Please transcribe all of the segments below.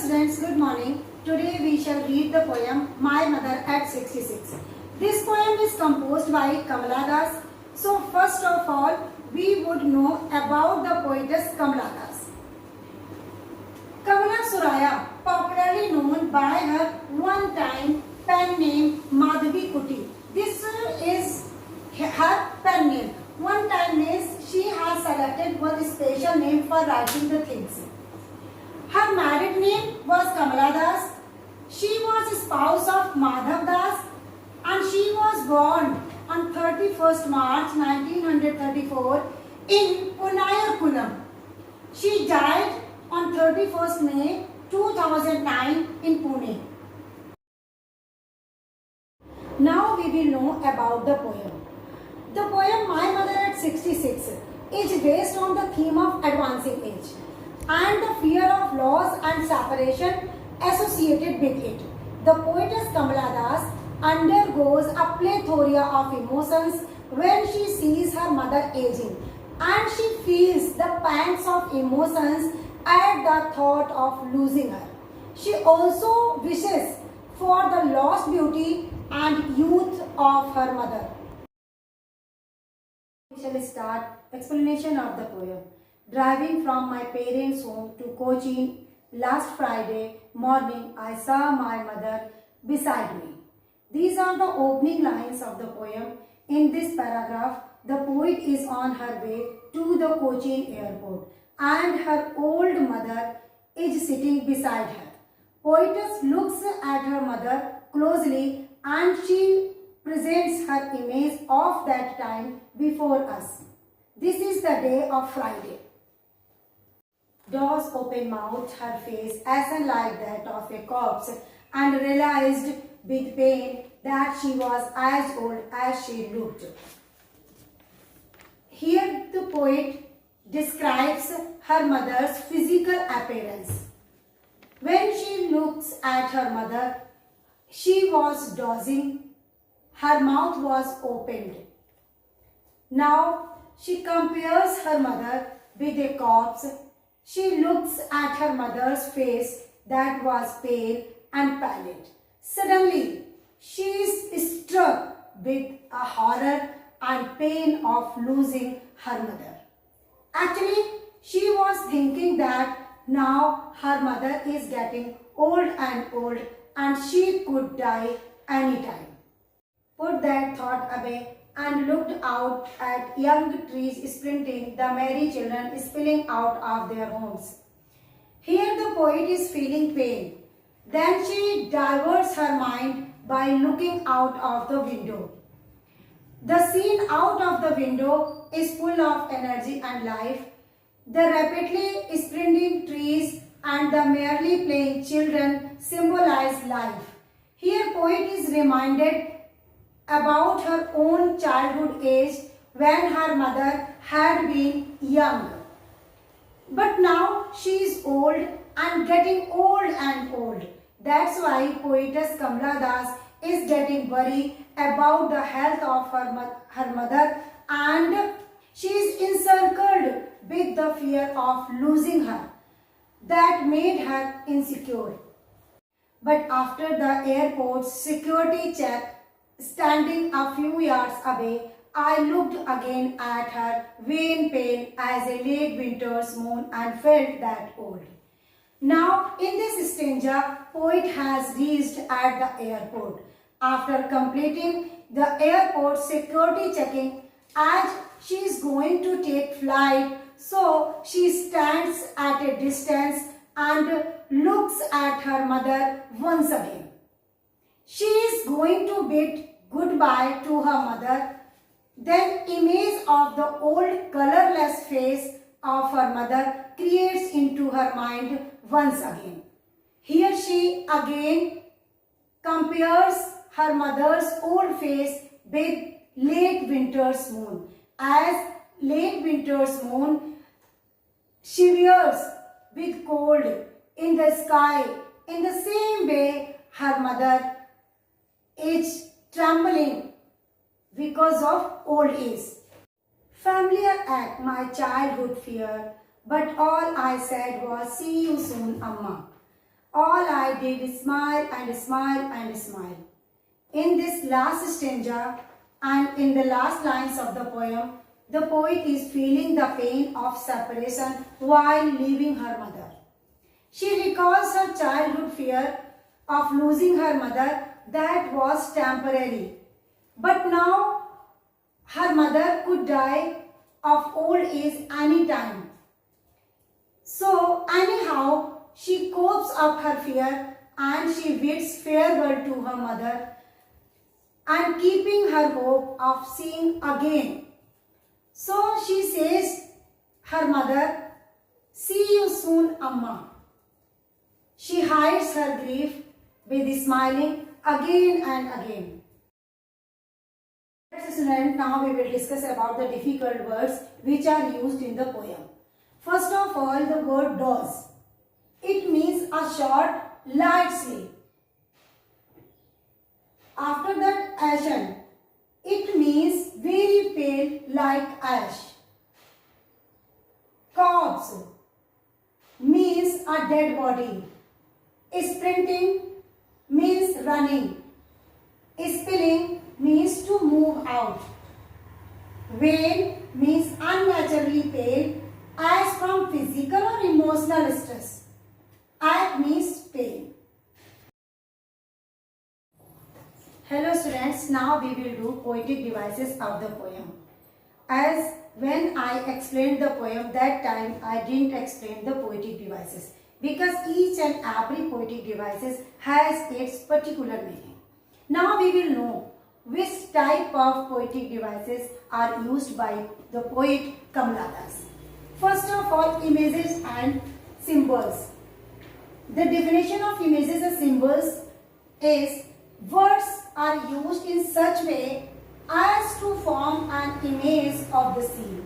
students, good morning. Today we shall read the poem My Mother at 66. This poem is composed by Kamala Das. So first of all, we would know about the poetess Kamala Das. Kamala Suraya, popularly known by her one-time pen name Madhavi Kuti. This is her pen name. One time means she has selected one special name for writing the things. Her married name was Kamala Das. She was a spouse of Madhav Das and she was born on 31st March 1934 in Punayarkulam. She died on 31st May 2009 in Pune. Now we will know about the poem. The poem My Mother at 66 is based on the theme of advancing age and the fear of loss and separation associated with it. The poetess Kamala Das undergoes a plethora of emotions when she sees her mother aging, and she feels the pangs of emotions at the thought of losing her. She also wishes for the lost beauty and youth of her mother. We shall start explanation of the poem. Driving from my parents' home to Cochin last Friday morning, I saw my mother beside me. These are the opening lines of the poem. In this paragraph, the poet is on her way to the Cochin airport and her old mother is sitting beside her. Poetess looks at her mother closely and she presents her image of that time before us. This is the day of Friday. Doors open mouth, her face as like that of a corpse, and realized with pain that she was as old as she looked. Here the poet describes her mother's physical appearance. When she looks at her mother, she was dozing, her mouth was opened. Now she compares her mother with a corpse. She looks at her mother's face that was pale and pallid. Suddenly, she is struck with a horror and pain of losing her mother. Actually, she was thinking that now her mother is getting old and she could die anytime. Put that thought away and looked out at young trees sprinting, the merry children spilling out of their homes. Here the poet is feeling pain. Then she diverts her mind by looking out of the window. The scene out of the window is full of energy and life. The rapidly sprinting trees and the merrily playing children symbolize life. Here poet is reminded about her own childhood age when her mother had been young. But now she is old and getting old. That's why poetess Kamala Das is getting worried about the health of her mother, and she is encircled with the fear of losing her. That made her insecure. But after the airport's security check, standing a few yards away, I looked again at her, vain pale as a late winter's moon, and felt that old. Now, in this stanza, poet has reached at the airport. After completing the airport security checking, as she is going to take flight, so she stands at a distance and looks at her mother once again. She is going to bid goodbye to her mother. Then image of the old colorless face of her mother creates into her mind once again. Here she again compares her mother's old face with late winter's moon. As late winter's moon shivers with cold in the sky, in the same way her mother is trembling because of old age. Familiar act, my childhood fear, but all I said was, see you soon, Amma. All I did is smile and smile and smile. In this last stanza and in the last lines of the poem, the poet is feeling the pain of separation while leaving her mother. She recalls her childhood fear of losing her mother that was temporary. But now her mother could die of old age any time. So anyhow, she copes up her fear and she bids farewell to her mother and keeping her hope of seeing again. So she says her mother, "See you soon, Amma." She hides her grief with smiling again and again. Students, now we will discuss about the difficult words which are used in the poem. First of all, the word doze. It means a short, light sleep. After that, ashen. It means very pale like ash. Corpse means a dead body. Sprinting means running. Spilling means to move out. Veil means unnaturally pale as from physical or emotional stress. Ache means pain. Hello students, now we will do poetic devices of the poem. As when I explained the poem, that time I didn't explain the poetic devices because each and every poetic devices has its particular meaning. Now we will know which type of poetic devices are used by the poet Kamala Das. First of all, images and symbols. The definition of images and symbols is words are used in such way as to form an image of the scene.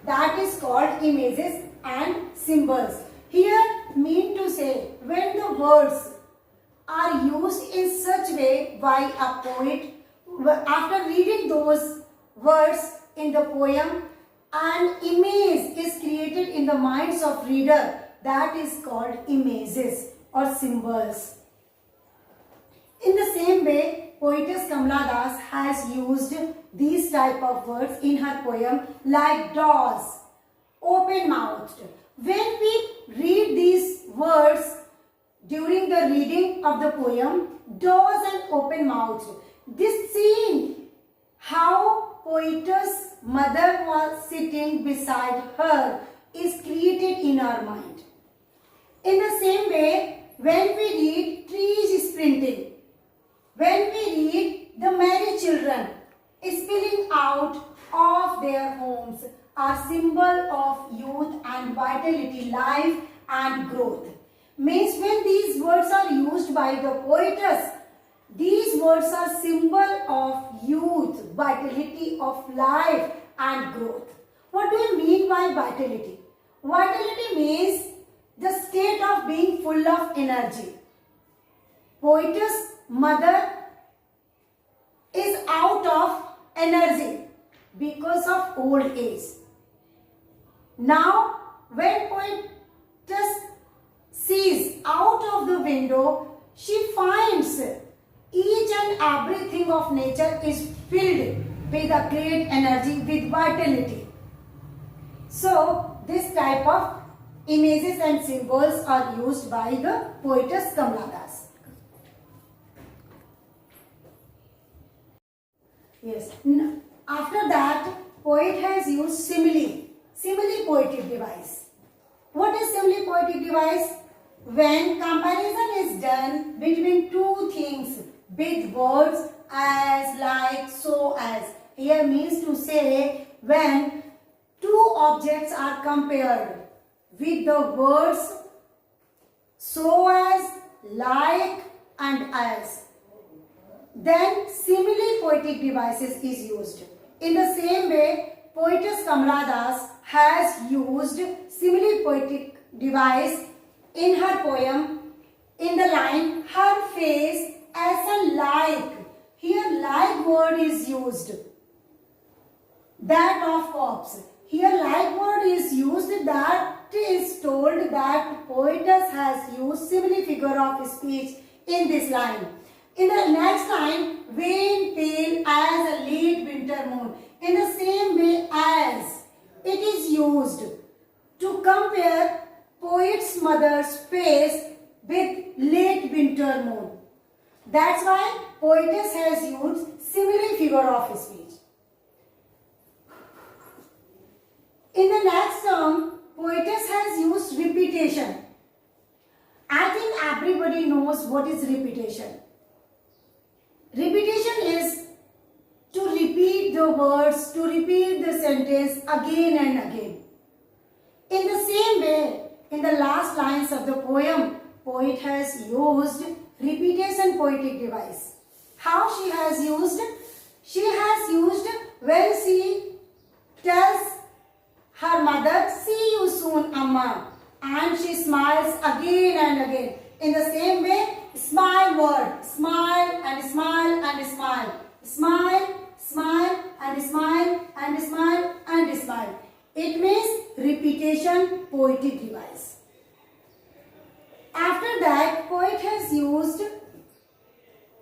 That is called images and symbols. Here mean to say when the words are used in such way by a poet, after reading those words in the poem, an image is created in the minds of reader, that is called images or symbols. In the same way, poetess Kamala Das has used these type of words in her poem like doors, open-mouthed. When we read these words during the reading of the poem, doors and open-mouthed, this scene, how poetess mother was sitting beside her, is created in our mind. In the same way, when we read trees sprinting, when we read the merry children spilling out of their homes, are symbol of youth and vitality, life and growth. Means when these words are used by the poetess, these words are symbol of youth, vitality of life and growth. What do you mean by vitality? Vitality means the state of being full of energy. Poetess mother is out of energy because of old age. Now, when poetess sees out of the window, she finds each and everything of nature is filled with a great energy, with vitality. So, this type of images and symbols are used by the poetess Kamala Das. Yes. After that, poet has used simile poetic device. What is simile poetic device? When comparison is done between two things with words as, like, so as. Here means to say when two objects are compared with the words so as, like and as, then simile poetic devices is used. In the same way, poetess Kamala Das has used simile poetic device in her poem in the line her face as a like. Here like word is used, that of corpse. Here like word is used, that is told that poetess has used simile figure of speech in this line. In the next line, wane pale as a late winter moon. In the same way as it is used to compare poet's mother's face with late winter moon. That's why poetess has used simile figure of speech. In the next term, poetess has used repetition. I think everybody knows what is repetition. Repetition is to repeat the words, to repeat the sentence again and again. In the same way, in the last lines of the poem, poet has used repetition poetic device. How she has used? She has used when she tells her mother, "See you soon, Amma," and she smiles again and again. In the same way, smile word, smile and smile and smile, smile, smile and smile and smile and smile. It means repetition poetic device. After that, poet has used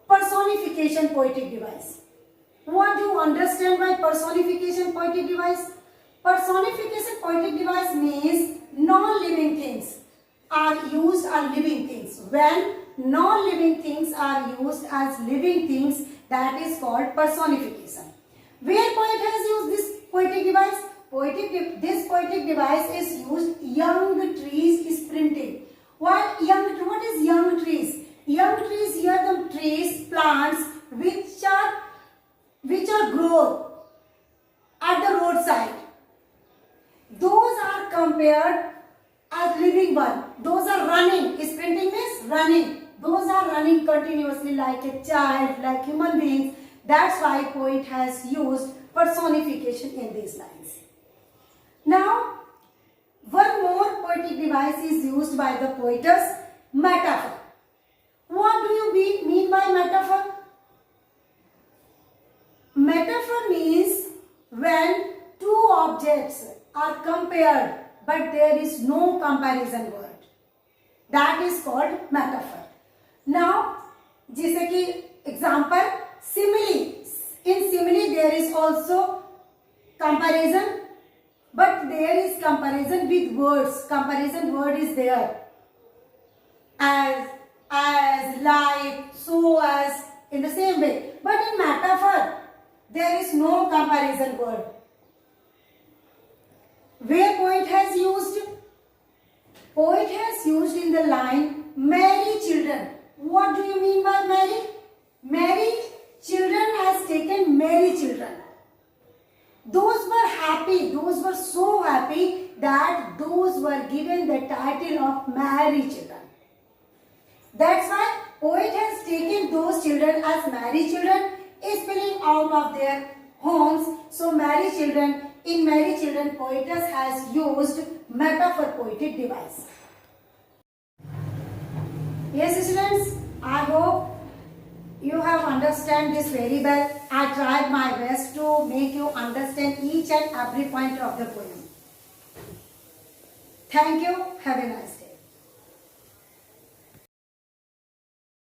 personification poetic device. What do you understand by personification poetic device? Personification poetic device means non-living things are used as living things. When non-living things are used as living things, that is called personification. Where poet has used this poetic device? This poetic device is used young trees sprinting. What is young trees? Young trees here the trees, plants which are grown at the roadside. Those are compared as living one. Those are running. Sprinting means running. Those are running continuously like a child, like human beings. That's why poet has used personification in these lines. Now, one more poetic device is used by the poetess, metaphor. What do you mean by metaphor? Metaphor means when two objects are compared but there is no comparison word. That is called metaphor. Now, जैसे कि example, simile. In simile there is also comparison, but there is comparison with words. Comparison word is there. As, like, so as, in the same way. But in metaphor, there is no comparison word. Where poet has used? Poet has used in the line, marry children. What do you mean by marry? Marry children has taken marry children. Those were happy, those were so happy that those were given the title of marry children. That's why poet has taken those children as marry children, spilling out of their homes. So marry children, in marry children, poetess has used metaphor poetic device. Yes students, I hope you have understand this very well. I tried my best to make you understand each and every point of the poem. Thank you. Have a nice day.